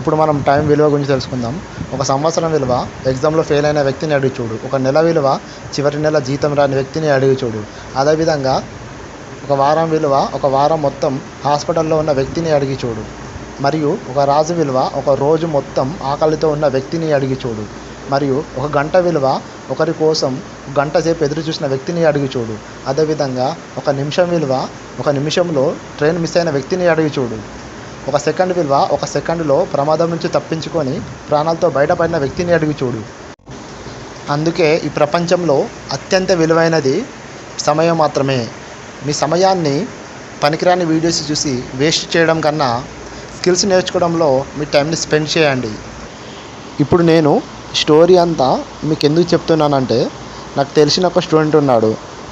ఇప్పుడు మనం టైం విలువ గురించి తెలుసుకుందాం. ఒక సంవత్సరం విలువ ఎగ్జామ్లో ఫెయిల్ అయిన వ్యక్తిని అడిగి చూడు. ఒక నెల విలువ చివరి నెల జీతం రాని వ్యక్తిని అడిగి చూడు. అదేవిధంగా ఒక వారం విలువ ఒక వారం మొత్తం హాస్పిటల్లో ఉన్న వ్యక్తిని అడిగి చూడు. మరియు ఒక రాజు విలువ ఒక రోజు మొత్తం ఆకలితో ఉన్న వ్యక్తిని అడిగి చూడు. మరియు ఒక గంట విలువ ఒకరి కోసం గంట సేపు ఎదురు చూసిన వ్యక్తిని అడిగి చూడు. అదేవిధంగా ఒక నిమిషం విలువ ఒక నిమిషంలో ట్రైన్ మిస్ అయిన వ్యక్తిని అడిగి చూడు. ఒక సెకండ్ విలువ ఒక సెకండ్లో ప్రమాదం నుంచి తప్పించుకొని ప్రాణాలతో బయటపడిన వ్యక్తిని అడిగి చూడు. అందుకే ఈ ప్రపంచంలో అత్యంత విలువైనది సమయం మాత్రమే. మీ సమయాన్ని పనికిరాని వీడియోస్ చూసి వేస్ట్ చేయడం కన్నా స్కిల్స్ నేర్చుకోవడంలో మీ టైంని స్పెండ్ చేయండి. ఇప్పుడు నేను స్టోరీ అంతా మీకు ఎందుకు చెప్తున్నానంటే, నాకు తెలిసిన ఒక స్టూడెంట్ ఉన్నాడు.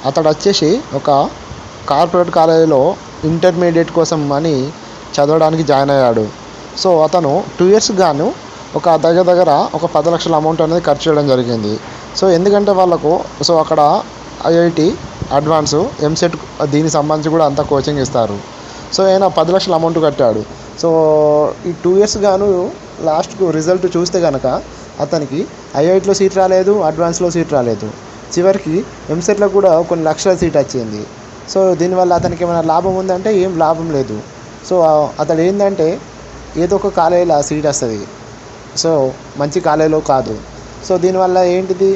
అతడు వచ్చేసి ఒక కార్పొరేట్ కాలేజీలో ఇంటర్మీడియట్ కోసం అని చదవడానికి జాయిన్ అయ్యాడు. సో అతను 2 ఇయర్స్ గాను ఒక దగ్గర ఒక 10 లక్షల అమౌంట్ అనేది ఖర్చు చేయడం జరిగింది. సో ఎందుకంటే వాళ్ళకు అక్కడ ఐఐటి అడ్వాన్స్ ఎంసెట్ దీనికి సంబంధించి కూడా అంతా కోచింగ్ ఇస్తారు. సో ఆయన 10 లక్షల అమౌంట్ కట్టాడు. సో ఈ 2 ఇయర్స్ గాను లాస్ట్కు రిజల్ట్ చూస్తే కనుక అతనికి ఐఐటిలో సీట్ రాలేదు, అడ్వాన్స్లో సీట్ రాలేదు. చివరికి ఎంసెట్లో కూడా కొన్ని లక్షల సీట్ వచ్చింది. సో దీనివల్ల అతనికి ఏమైనా లాభం ఉందంటే ఏం లాభం లేదు. సో అతడు ఏంటంటే ఏదో ఒక కాలేజీలో సీట్ వస్తుంది, సో మంచి కాలేజీలో కాదు. సో దీనివల్ల ఏంటిది,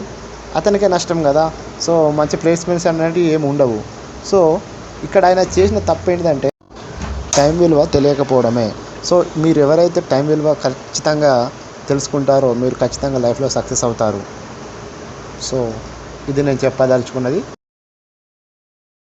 అతనికే నష్టం కదా. సో మంచి ప్లేస్మెంట్స్ అనేవి ఏమి ఉండవు. సో ఇక్కడ ఆయన చేసిన తప్పు ఏంటిదంటే టైం విలువ తెలియకపోవడమే. సో మీరు ఎవరైతే టైం విలువ ఖచ్చితంగా తెలుసుకుంటారో మీరు ఖచ్చితంగా లైఫ్లో సక్సెస్ అవుతారు. సో ఇది నేను చెప్పదలుచుకున్నది.